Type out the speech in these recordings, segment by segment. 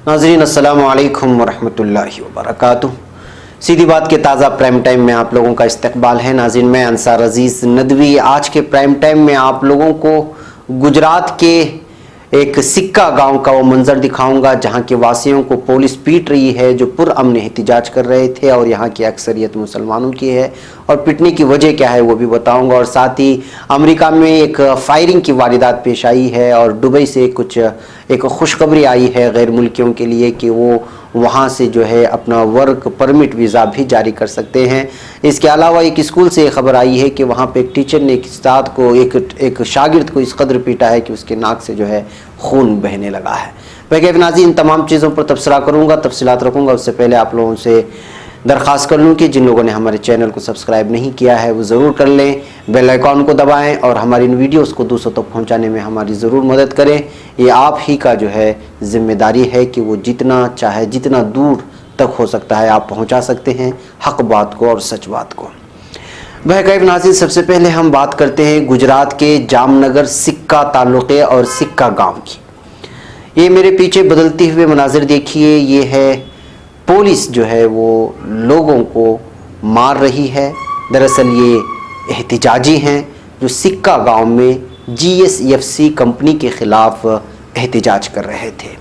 नाज़रीन अस्सलाम वालेकुम वरहमतुल्लाहि वबरकातुह। सीधी बात के ताज़ा प्राइम टाइम में आप लोगों का इस्तकबाल है। नाज़रीन, मैं अंसार अजीज़ नदवी आज के प्राइम टाइम में आप लोगों को गुजरात के एक सिक्का गांव का वो मंजर दिखाऊंगा जहां के वासियों को पुलिस पीट रही है जो पुरअमन एहतिजाज कर रहे थे, और यहां की अक्सरियत मुसलमानों की है, और पिटने की वजह क्या है वो भी बताऊंगा। और साथ ही अमेरिका में एक फायरिंग की वारदात पेश आई है, और दुबई से एक खुशखबरी आई है गैर मुल्कियों के लिए कि वो वहाँ से जो है अपना वर्क परमिट वीज़ा भी जारी कर सकते हैं। इसके अलावा एक स्कूल से खबर आई है कि वहाँ पे एक टीचर ने एक उस्ताद को एक शागिर्द को इस कदर पीटा है कि उसके नाक से जो है खून बहने लगा है। वैसे नाज़रीन, इन तमाम चीज़ों पर तबसरा करूँगा, तफसीलात रखूँगा। उससे पहले आप लोगों से दरख्वास्त कर लूँ कि जिन लोगों ने हमारे चैनल को सब्सक्राइब नहीं किया है वो ज़रूर कर लें, बेल आइकॉन को दबाएं और हमारी इन वीडियोस को दूसरों तक पहुंचाने में हमारी ज़रूर मदद करें। ये आप ही का जो है ज़िम्मेदारी है कि वो जितना चाहे जितना दूर तक हो सकता है आप पहुंचा सकते हैं हक़ बात को और सच बात को। बहरकैफ नाज़रीन, सबसे पहले हम बात करते हैं गुजरात के जामनगर सिक्का तालुक़े और सिक्का गाँव की। ये मेरे पीछे बदलते हुए मनाजिर देखिए, ये है पुलिस जो है वो लोगों को मार रही है। दरअसल ये एहतिजाजी हैं जो सिक्का गांव में GSFC कंपनी के ख़िलाफ़ एहतिजाज कर रहे थे।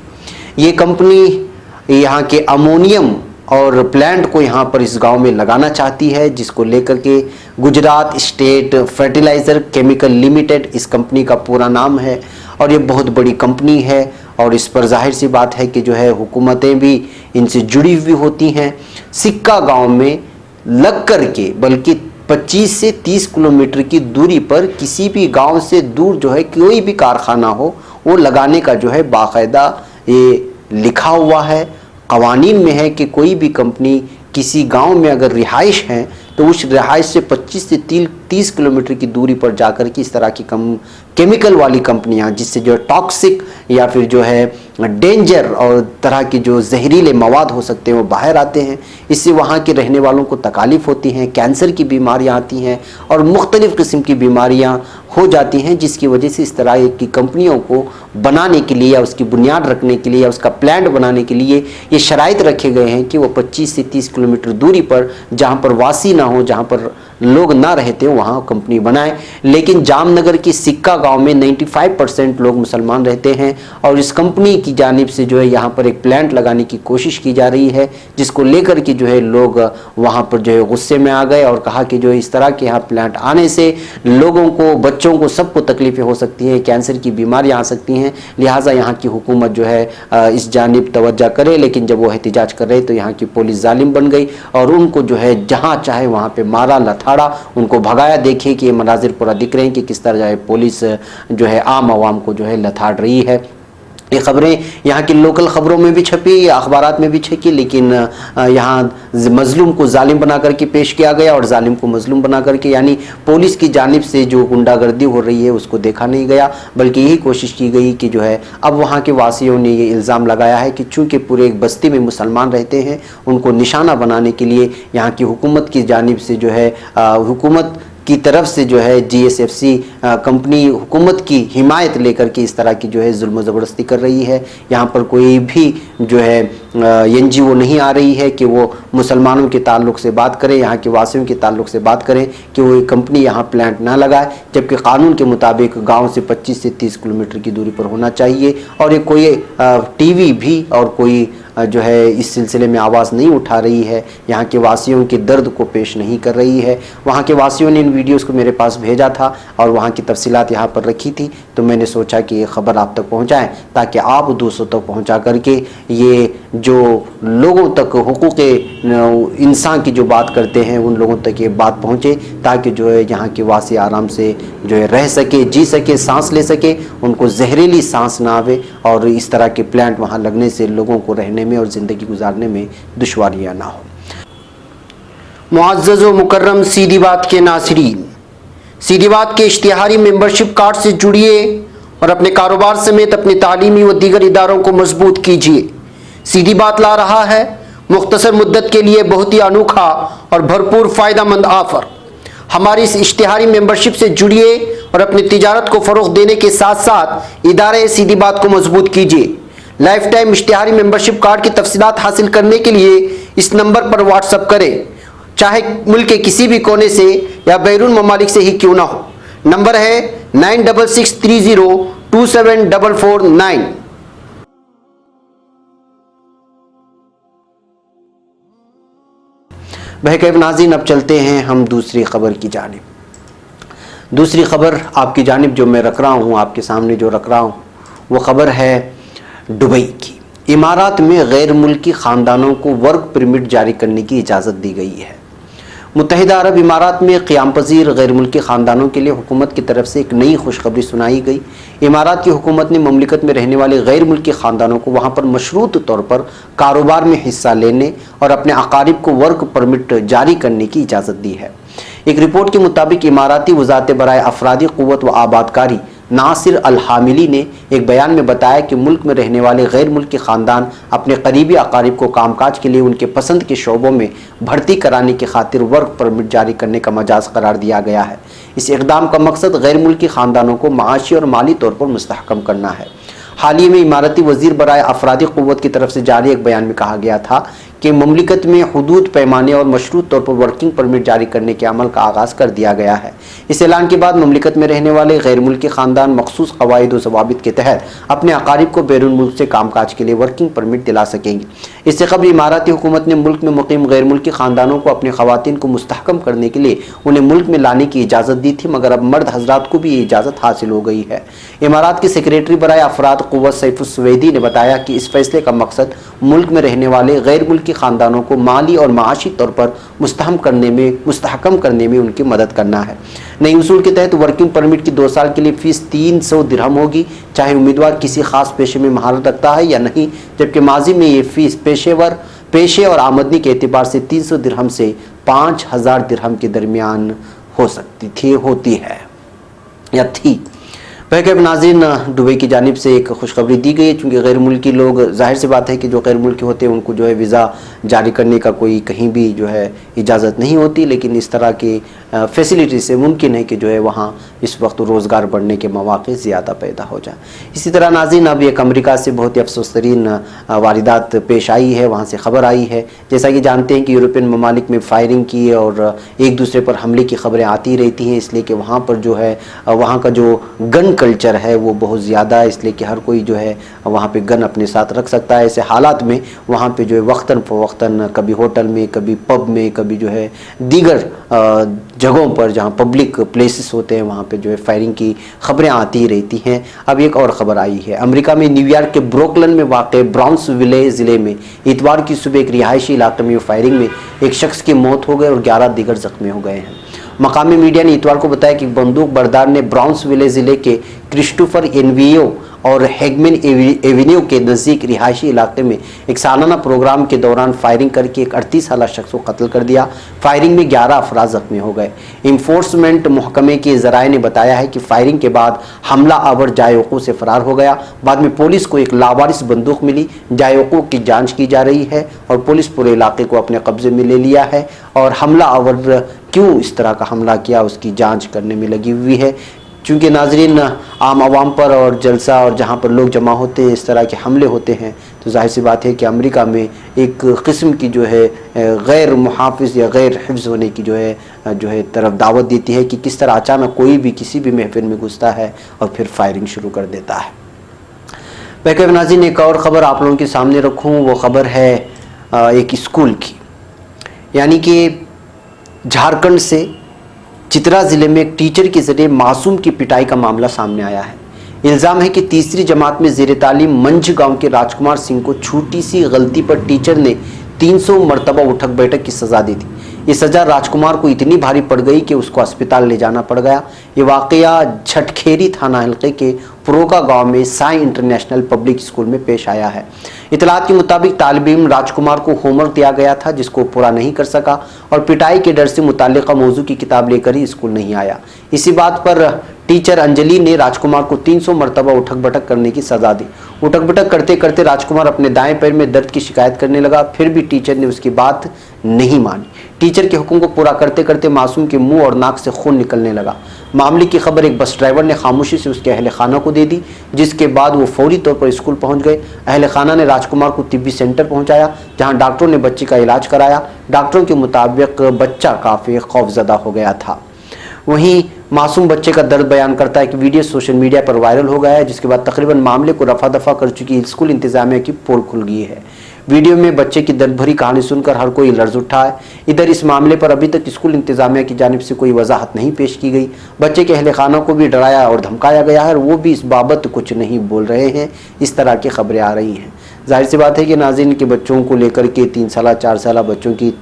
ये कंपनी यहाँ के अमोनियम और प्लांट को यहाँ पर इस गांव में लगाना चाहती है, जिसको लेकर के Gujarat state fertiliser chemical limited इस कंपनी का पूरा नाम है, और ये बहुत बड़ी कंपनी है। और इस पर जाहिर सी बात है कि जो है हुकूमतें भी इनसे जुड़ी हुई होती हैं। सिक्का गांव में लग कर के बल्कि 25 से 30 किलोमीटर की दूरी पर किसी भी गांव से दूर जो है कोई भी कारखाना हो वो लगाने का जो है बाकायदा ये लिखा हुआ है, कवानीन में है कि कोई भी कंपनी किसी गांव में अगर रिहाइश है तो उस रिहाइश से 25 से 30 किलोमीटर की दूरी पर जाकर के इस तरह की केमिकल वाली कंपनियां, जिससे जो टॉक्सिक या फिर जो है डेंजर और तरह के जो जहरीले मवाद हो सकते हैं वो बाहर आते हैं। इससे वहाँ के रहने वालों को तकालीफ होती हैं, कैंसर की बीमारियाँ आती हैं और मुख्तलिफ़ किस्म की बीमारियाँ हो जाती हैं, जिसकी वजह से इस तरह की कंपनियों को बनाने के लिए या उसकी बुनियाद रखने के लिए या उसका प्लांट बनाने के लिए ये शराइत रखे गए हैं कि वो 25 से 30 किलोमीटर दूरी पर जहाँ पर वासी ना हो, जहाँ पर लोग ना रहते हो, वहाँ कंपनी बनाए। लेकिन जामनगर की सिक्का गांव में 95% लोग मुसलमान रहते हैं, और इस कंपनी की जानिब से जो है यहाँ पर एक प्लांट लगाने की कोशिश की जा रही है, जिसको लेकर के जो है लोग वहाँ पर जो है गुस्से में आ गए और कहा कि जो है इस तरह के यहाँ प्लांट आने से लोगों को, बच्चों को, सबको तकलीफ़ें हो सकती हैं, कैंसर की बीमारियाँ आ सकती हैं, लिहाजा यहाँ की हुकूमत जो है इस जानिब तवज्जो करे। लेकिन जब वो एहतिजाज कर रहे तो यहाँ की पुलिस जालिम बन गई और उनको जो है जहाँ चाहे वहाँ पर मारा, लथाड़ा, उनको भगाया। देखिए कि ये मनाजिर पूरा दिख रहे हैं कि किस तरह जो है पुलिस जो है आम आवाम को जो है लथाड़ रही है। ये खबरें यहाँ की लोकल खबरों में भी छपी, अखबारात में भी छपी, लेकिन यहाँ मजलूम को जालिम बना करके पेश किया गया और जालिम को मजलूम बना करके, यानी पुलिस की जानिब से जो गुंडागर्दी हो रही है उसको देखा नहीं गया, बल्कि यही कोशिश की गई कि जो है अब वहाँ के वासियों ने ये इल्ज़ाम लगाया है कि चूँकि पूरे एक बस्ती में मुसलमान रहते हैं, उनको निशाना बनाने के लिए यहाँ की हुकूमत की जानिब से जो है हुकूमत की तरफ से जो है GSFC कंपनी हुकूमत की हिमायत लेकर के इस तरह की जो है जुल्म ज़बरदस्ती कर रही है। यहाँ पर कोई भी जो है NGO नहीं आ रही है कि वो मुसलमानों के ताल्लुक़ से बात करें, यहाँ के वासियों के ताल्लुक़ से बात करें कि वो कंपनी यहाँ प्लांट ना लगाए, जबकि कानून के मुताबिक गांव से 25 से 30 किलोमीटर की दूरी पर होना चाहिए। और ये कोई TV भी और कोई जो है इस सिलसिले में आवाज़ नहीं उठा रही है, यहाँ के वासियों के दर्द को पेश नहीं कर रही है। वहाँ के वासियों ने इन वीडियोस को मेरे पास भेजा था और वहाँ की तफसीलात यहाँ पर रखी थी, तो मैंने सोचा कि ये ख़बर आप तक पहुँचाएँ ताकि आप दूसरों तक पहुँचा करके ये जो लोगों तक हुकूक़ इंसान की जो बात करते हैं उन लोगों तक ये बात पहुँचे, ताकि जो है यहाँ के वासी आराम से जो है रह सके, जी सके, सांस ले सके, उनको जहरीली सांस ना आवे और इस तरह के प्लांट वहाँ लगने से लोगों को रहने में और ज़िंदगी गुजारने में दुश्वारियाँ ना हो। मुअज़्ज़ज़ व मुकर्रम सीधी बात के नाज़रीन, सीधी बात के इश्तिहारी मेंबरशिप कार्ड से जुड़िए और अपने कारोबार समेत अपने तालीमी व दीगर इदारों को मजबूत कीजिए। सीधी बात ला रहा है मुख्तसर मुद्दत के लिए बहुत ही अनोखा और भरपूर फ़ायदेमंद ऑफ़र। हमारी इस इश्तिहारी मेंबरशिप से जुड़िए और अपनी तिजारत को फ़रोग़ देने के साथ साथ इदारे सीधी बात को मजबूत कीजिए। لائف ٹائم اشتہاری ممبرشپ کارڈ کی تفصیلات حاصل کرنے کے لیے اس نمبر پر واٹس اپ کریں، چاہے ملک کے کسی بھی کونے سے یا بیرون ممالک سے ہی کیوں نہ ہو۔ نمبر ہے 9663027449۔ بہرکیف ناظرین، اب چلتے ہیں ہم دوسری خبر کی جانب۔ دوسری خبر آپ کی جانب جو میں رکھ رہا ہوں، آپ کے سامنے جو رکھ رہا ہوں، وہ خبر ہے دبئی کی۔ امارات میں غیر ملکی خاندانوں کو ورک پرمٹ جاری کرنے کی اجازت دی گئی ہے۔ متحدہ عرب امارات میں قیام پذیر غیر ملکی خاندانوں کے لیے حکومت کی طرف سے ایک نئی خوشخبری سنائی گئی۔ امارات کی حکومت نے مملکت میں رہنے والے غیر ملکی خاندانوں کو وہاں پر مشروط طور پر کاروبار میں حصہ لینے اور اپنے اقارب کو ورک پرمٹ جاری کرنے کی اجازت دی ہے۔ ایک رپورٹ کے مطابق اماراتی وزارت برائے افرادی قوت و آبادکاری ناصر الحاملی نے ایک بیان میں بتایا کہ ملک میں رہنے والے غیر ملکی خاندان اپنے قریبی اقارب کو کام کاج کے لیے ان کے پسند کے شعبوں میں بھرتی کرانے کی خاطر ورک پرمٹ جاری کرنے کا مجاز قرار دیا گیا ہے۔ اس اقدام کا مقصد غیر ملکی خاندانوں کو معاشی اور مالی طور پر مستحکم کرنا ہے۔ حال ہی میں اماراتی وزیر برائے افرادی قوت کی طرف سے جاری ایک بیان میں کہا گیا تھا کہ مملکت میں حدود پیمانے اور مشروط طور پر ورکنگ پرمٹ جاری کرنے کے عمل کا آغاز کر دیا گیا ہے۔ اس اعلان کے بعد مملکت میں رہنے والے غیر ملکی خاندان مخصوص قواعد و ضوابط کے تحت اپنے اقارب کو بیرون ملک سے کام کاج کے لیے ورکنگ پرمٹ دلا سکیں گے۔ اس سے قبل اماراتی حکومت نے ملک میں مقیم غیر ملکی خاندانوں کو اپنے خواتین کو مستحکم کرنے کے لیے انہیں ملک میں لانے کی اجازت دی تھی، مگر اب مرد حضرات کو بھی یہ اجازت حاصل ہو گئی ہے۔ امارات کے سیکریٹری برائے افراد قوت سیف السویدی نے بتایا کہ اس فیصلے کا مقصد ملک میں رہنے والے غیر ملکی خاندانوں کو مالی اور معاشی طور پر مستحکم کرنے میں ان کی مدد کرنا ہے۔ نئی اصول کے تحت ورکنگ پرمٹ کی 2 سال کے لیے فیس 300 درہم ہوگی، چاہے امیدوار کسی خاص پیشے میں مہارت رکھتا ہے یا نہیں، جبکہ ماضی میں یہ فیس پیشے اور آمدنی کے اعتبار سے 300 درہم سے 5000 درہم کے درمیان ہوتی ہے یا تھی۔ بہرکیف ناظرین، دبئی کی جانب سے ایک خوشخبری دی گئی ہے، چونکہ غیر ملکی لوگ، ظاہر سی بات ہے کہ جو غیر ملکی ہوتے ہیں ان کو جو ہے ویزا جاری کرنے کا کوئی کہیں بھی جو ہے اجازت نہیں ہوتی، لیکن اس طرح کی فیسلٹی سے ممکن ہے کہ جو ہے وہاں اس وقت روزگار بڑھنے کے مواقع زیادہ پیدا ہو جائیں۔ اسی طرح ناظرین، اب ایک امریکہ سے بہت ہی افسوس ترین واردات پیش آئی ہے، وہاں سے خبر آئی ہے۔ جیسا کہ جانتے ہیں کہ یورپین ممالک میں فائرنگ کی اور ایک دوسرے پر حملے کی خبریں آتی رہتی ہیں، اس لیے کہ وہاں پر جو ہے وہاں کا جو گن کلچر ہے وہ بہت زیادہ ہے، اس لیے کہ ہر کوئی جو ہے وہاں پہ گن اپنے ساتھ رکھ سکتا ہے۔ ایسے حالات میں وہاں پہ جو ہے وقتاً فوقتاً کبھی ہوٹل میں، کبھی پب میں، کبھی جو ہے دیگر جگہوں پر جہاں پبلک پلیسز ہوتے ہیں وہاں پہ جو ہے فائرنگ کی خبریں آتی رہتی ہیں۔ اب ایک اور خبر آئی ہے، امریکہ میں نیو یارک کے بروکلن میں واقع براؤنس ویلے ضلع میں اتوار کی صبح ایک رہائشی علاقے میں فائرنگ میں ایک شخص کی موت ہو گئی اور 11 دیگر زخمی ہو گئے ہیں۔ مقامی میڈیا نے اتوار کو بتایا کہ بندوق بردار نے براؤنس ویلے ضلع کے کرسٹوفر انویو اور ہیگمن ایونیو کے نزدیک رہائشی علاقے میں ایک سالانہ پروگرام کے دوران فائرنگ کر کے ایک 38 سالہ شخص کو قتل کر دیا۔ فائرنگ میں 11 افراد زخمی ہو گئے۔ انفورسمنٹ محکمے کے ذرائع نے بتایا ہے کہ فائرنگ کے بعد حملہ آور جائے وقوع سے فرار ہو گیا۔ بعد میں پولیس کو ایک لاوارث بندوق ملی۔ جائے وقوع کی جانچ کی جا رہی ہے اور پولیس پورے علاقے کو اپنے قبضے میں لے لیا ہے اور حملہ آور کیوں اس طرح کا حملہ کیا اس کی جانچ کرنے میں لگی ہوئی ہے۔ چونکہ ناظرین، عام عوام پر اور جلسہ اور جہاں پر لوگ جمع ہوتے ہیں اس طرح کے حملے ہوتے ہیں تو ظاہر سی بات ہے کہ امریکہ میں ایک قسم کی جو ہے غیر محافظ یا غیر حفظ ہونے کی جو ہے طرف دعوت دیتی ہے کہ کس طرح اچانک کوئی بھی کسی بھی محفل میں گھستا ہے اور پھر فائرنگ شروع کر دیتا ہے۔ بہرکیف ناظرین، ایک اور خبر آپ لوگوں کے سامنے رکھوں، وہ خبر ہے ایک اسکول کی، یعنی کہ جھارکھنڈ سے چترا ضلع میں ایک ٹیچر کے ذریعے معصوم کی پٹائی کا معاملہ سامنے آیا ہے۔ الزام ہے کہ تیسری جماعت میں زیر تعلیم منج گاؤں کے راج کمار سنگھ کو چھوٹی سی غلطی پر ٹیچر نے 300 مرتبہ اٹھک بیٹھک کی سزا دی تھی۔ یہ سزا راج کمار کو اتنی بھاری پڑ گئی کہ اس کو اسپتال لے جانا پڑ گیا۔ یہ واقعہ جھٹکھیری تھانہ حلقے کے پروکا گاؤں میں سائیں انٹرنیشنل پبلک اسکول میں پیش آیا ہے۔ اطلاعات کے مطابق طالب علم راج کمار کو ہوم ورک دیا گیا تھا جس کو پورا نہیں کر سکا اور پٹائی کے ڈر سے متعلقہ موضوع کی کتاب لے کر ہی اسکول نہیں آیا۔ اسی بات پر टीचर अंजलि ने राजकुमार को 300 मरतबा उठक बैठक करने की सजा दी। उठक बैठक करते करते राजकुमार अपने दाएं पैर में दर्द की शिकायत करने लगा, फिर भी टीचर ने उसकी बात नहीं मानी। टीचर के हुक्म को पूरा करते करते मासूम के मुंह और नाक से खून निकलने लगा। मामले की खबर एक बस ड्राइवर ने खामोशी से उसके अहल खाना को दे दी, जिसके बाद वो फौरी तौर पर स्कूल पहुंच गए। अहल खाना ने राजकुमार को तिब्बी सेंटर पहुंचाया, जहां डॉक्टरों ने बच्चे का इलाज कराया। डॉक्टरों के मुताबिक बच्चा काफ़ी खौफजदा हो गया था। वहीं मासूम बच्चे का दर्द बयान करता है कि वीडियो सोशल मीडिया पर वायरल हो गया है, जिसके बाद तकरीबन मामले को रफा दफा कर चुकी स्कूल इंतजामिया की पोल खुल गई है। वीडियो में बच्चे की दर्द भरी कहानी सुनकर हर कोई लर्ज उठा है। इधर इस मामले पर अभी तक स्कूल इंतजामिया की जानिब से कोई वजाहत नहीं पेश की गई। बच्चे के अहले खाना को भी डराया और धमकाया गया है और वो भी इस बाबत कुछ नहीं बोल रहे हैं। इस तरह की खबरें आ रही हैं। जाहिर सी बात है कि नाज़रीन के बच्चों को लेकर के 3 साल 4 साल बच्चों की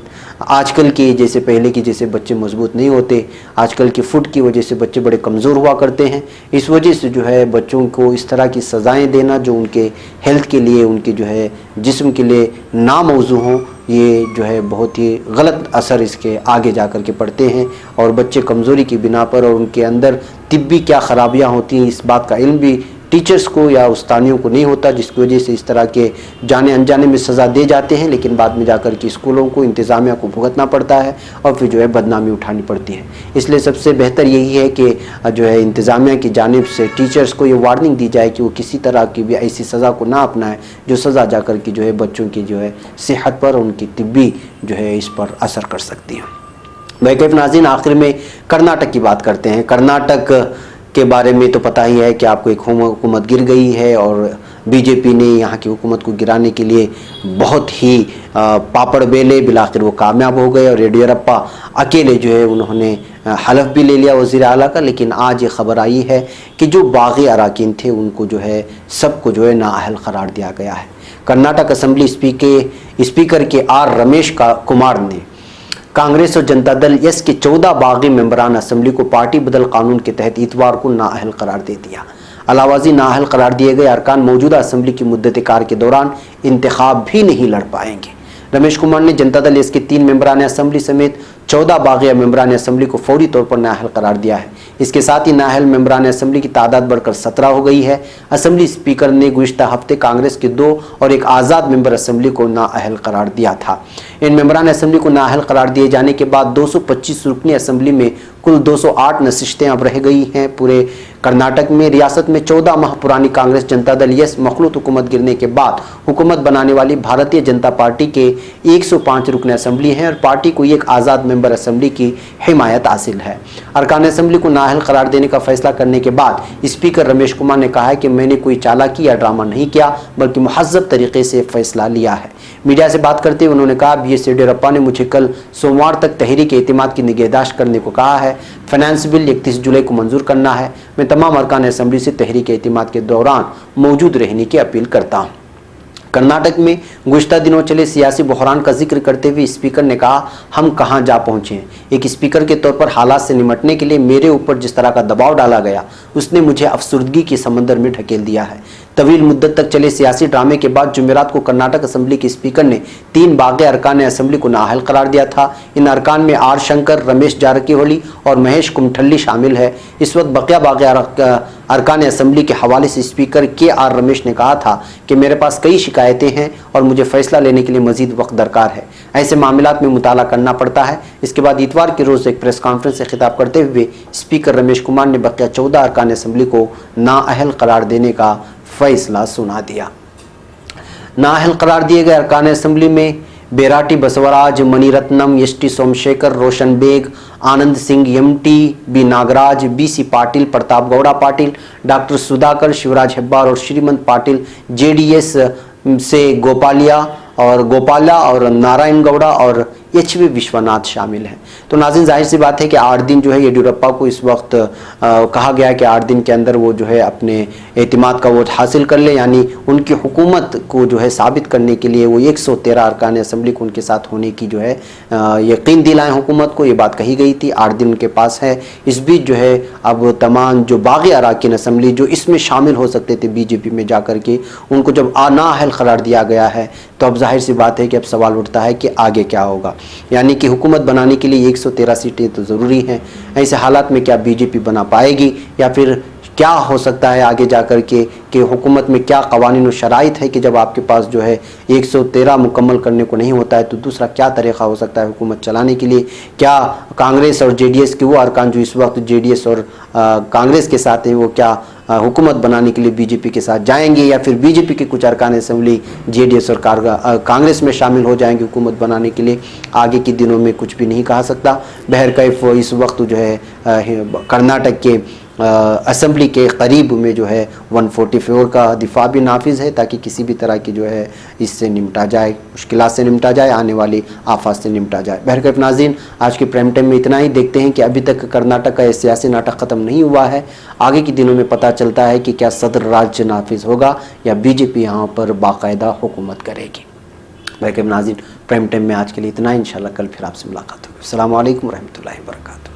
आजकल के जैसे पहले की जैसे बच्चे मजबूत नहीं होते, आजकल की फुट की वजह से बच्चे बड़े कमज़ोर हुआ करते हैं। इस वजह से जो है बच्चों को इस तरह की सज़ाएं देना जो उनके हेल्थ के लिए, उनके जो है जिस्म के लिए नामौजू हों, ये जो है बहुत ही गलत असर इसके आगे जा कर के पड़ते हैं। और बच्चे कमज़ोरी की बिना पर और उनके अंदर तिब्बी क्या ख़राबियाँ होती हैं इस बात का इल्म भी टीचर्स को या उस्तानियों को नहीं होता, जिसकी वजह से इस तरह के जाने अनजाने में सज़ा दे जाते हैं, लेकिन बाद में जाकर के स्कूलों को इंतज़ामिया को भुगतना पड़ता है और फिर जो है बदनामी उठानी पड़ती है। इसलिए सबसे बेहतर यही है कि जो है इंतज़ामिया की जानिब से टीचर्स को ये वार्निंग दी जाए कि वो किसी तरह की भी ऐसी सज़ा को ना अपनाएं जो सज़ा जाकर के जो है बच्चों की जो है सेहत पर, उनकी तिब्बी जो है इस पर असर कर सकती है। बेकैफ नाज़रीन, आखिर में कर्नाटक की बात करते हैं। कर्नाटक के बारे में तो पता ही है कि आपको एक हुकूमत गिर गई है और बीजेपी ने यहाँ की हुकूमत को गिराने के लिए बहुत ही पापड़ बेले, बिलाखिर वो कामयाब हो गए और येडियुरप्पा अकेले जो है उन्होंने हलफ भी ले लिया वज़ीर आला का। लेकिन आज ये खबर आई है कि जो बागी अराकीन थे उनको जो है सबको जो है नाअहल करार दिया गया है। कर्नाटक असम्बली स्पीकर के आर रमेश कुमार ने कांग्रेस और जनता दल एस के 14 बागी मेंबरान असम्बली को पार्टी बदल कानून के तहत इतवार को नाअहल करार दे दिया। अलावाजी नाअहल करार दिए गए अरकान मौजूदा असम्बली की मुद्दत कार के दौरान इंतखाब भी नहीं लड़ पाएंगे। रमेश कुमार ने जनता दल एस के 3 मेंबरान असम्बली समेत 14 बागी मेंबरान असम्बली को फौरी तौर पर नाअहल करार दिया है। इसके साथ ही नाअहल मेंबरान असम्बली की तादाद बढ़कर 17 हो गई है। असम्बली स्पीकर ने गुज़िश्ता हफ्ते कांग्रेस के 2 और एक आज़ाद मेंबर असम्बली को नाअहल करार दिया था। इन मेंबरान असम्बली को नाअहल करार दिए जाने के बाद 225 रुकनी असम्बली में कुल 208 नशिस्तें अब रह गई हैं। पूरे कर्नाटक में रियासत में 14 माह पुरानी कांग्रेस जनता दल यस मखलूत हुकूमत गिरने के बाद हुकूमत बनाने वाली भारतीय जनता पार्टी के 105 रुकन असम्बली हैं और पार्टी को एक आज़ाद मेंबर असम्बली की हिमायत हासिल है। अरकान असम्बली को नाअहल करार देने का फैसला करने के बाद स्पीकर रमेश कुमार ने कहा है कि मैंने कोई चालाकी या ड्रामा नहीं किया, बल्कि मुहज़्ज़ब तरीके से फैसला लिया है। मीडिया से बात करते हुए उन्होंने कहा, बी एस येडियुरप्पा ने मुझे कल सोमवार तक तहरीक एतिमाद की निगहदाश्त करने को कहा है। फाइनेंस बिल 31 जुलाई को मंजूर करना है। मैं तमाम अरकान असम्बली से तहरीक एतिमाद के दौरान मौजूद रहने की अपील करता हूँ। कर्नाटक में गुज़िश्ता दिनों चले सियासी बहरान का जिक्र करते हुए स्पीकर ने कहा, हम कहां जा पहुंचे हैं। एक स्पीकर के तौर पर हालात से निपटने के लिए मेरे ऊपर जिस तरह का दबाव डाला गया उसने मुझे अफसुर्दगी के समंदर में ढकेल दिया है। तवील मुद्दत तक चले सियासी ड्रामे के बाद जुमेरात को कर्नाटक असम्बली के स्पीकर ने 3 बागी अरकान असम्बली को नाअहल करार दिया था। इन अरकान में आर शंकर, रमेश जारकीहोली और महेश कुमठल्ली शामिल है। इस वक्त बकिया बागी अरकान असम्बली के हवाले से स्पीकर के आर रमेश ने कहा था कि मेरे पास कई शिकायतें हैं और मुझे फैसला लेने के लिए मजीद वक्त दरकार है। ऐसे मामलात में मुताला करना पड़ता है। इसके बाद इतवार के रोज़ एक प्रेस कॉन्फ्रेंस से खिताब करते हुए स्पीकर रमेश कुमार ने बकिया 14 अरकान असम्बली को नाअहल करार देने का फैसला सुना दिया। नाअहल करार दिए गए अरकान असम्बली में Byrati Basavaraj, Maniratnam, S T Somashekar, Roshan Baig, Anand Singh, MT, B Nagaraj, BC Patil, Pratap Gowda Patil, doctor Sudhakar, Shivraj Hebbar और श्रीमंत पाटिल, जेडीएस से गोपाला और नारायण गौड़ा और एच.वी. विश्वनाथ शामिल हैं। तो नाज़रीन, जाहिर सी बात है कि 8 दिन जो है येडियुरप्पा को इस वक्त कहा गया कि 8 दिन के अंदर वो जो है अपने एतिमाद का वोट हासिल कर ले, यानी उनकी हुकूमत को जो है साबित करने के लिए वो 113 अरकान असम्बली को उनके साथ होने की जो है यकीन दिलाएं हुकूमत को। ये बात कही गई थी। 8 दिन उनके पास है। इस बीच जो है अब तमाम जो बागी अरकान असम्बली जो इसमें शामिल हो सकते थे बीजेपी में जाकर के, उनको जब नाअहल करार दिया गया है تو اب ظاہر سی بات ہے کہ اب سوال اٹھتا ہے کہ آگے کیا ہوگا، یعنی کہ حکومت بنانے کے لیے 113 سیٹیں تو ضروری ہیں، ایسے حالات میں کیا بی جے پی بنا پائے گی، یا پھر کیا ہو سکتا ہے آگے جا کر کے کہ حکومت میں کیا قوانین و شرائط ہے کہ جب آپ کے پاس جو ہے 113 مکمل کرنے کو نہیں ہوتا ہے تو دوسرا کیا طریقہ ہو سکتا ہے حکومت چلانے کے لیے؟ کیا کانگریس اور جے ڈی ایس کے وہ ارکان جو اس وقت جے ڈی ایس اور کانگریس کے ساتھ ہیں وہ کیا حکومت بنانے کے لیے بی جے پی کے ساتھ جائیں گے، یا پھر بی جے پی کے کچھ ارکان اسمبلی جے ڈی ایس اور کانگریس میں شامل ہو جائیں گے حکومت بنانے کے لیے؟ آگے کے دنوں میں کچھ بھی نہیں کہا سکتا۔ بہرکیف اس وقت جو ہے کرناٹک کے اسمبلی کے قریب میں جو ہے 144 کا دفاع بھی نافذ ہے تاکہ کسی بھی طرح کی جو ہے اس سے نمٹا جائے، مشکلات سے نمٹا جائے، آنے والی آفات سے نمٹا جائے۔ بہرکیف ناظرین، آج کے پرائم ٹائم میں اتنا ہی۔ دیکھتے ہیں کہ ابھی تک کرناٹک کا یہ سیاسی ناٹک ختم نہیں ہوا ہے، آگے کے دنوں میں پتہ چلتا ہے کہ کیا صدر راج نافذ ہوگا یا بی جے پی یہاں پر باقاعدہ حکومت کرے گی۔ بہرکیف ناظرین، پرائم ٹائم میں آج کے لیے اتنا ہی، انشاءاللہ کل پھر آپ سے ملاقات ہوگی۔ السلام علیکم ورحمۃ اللہ وبرکاتہ۔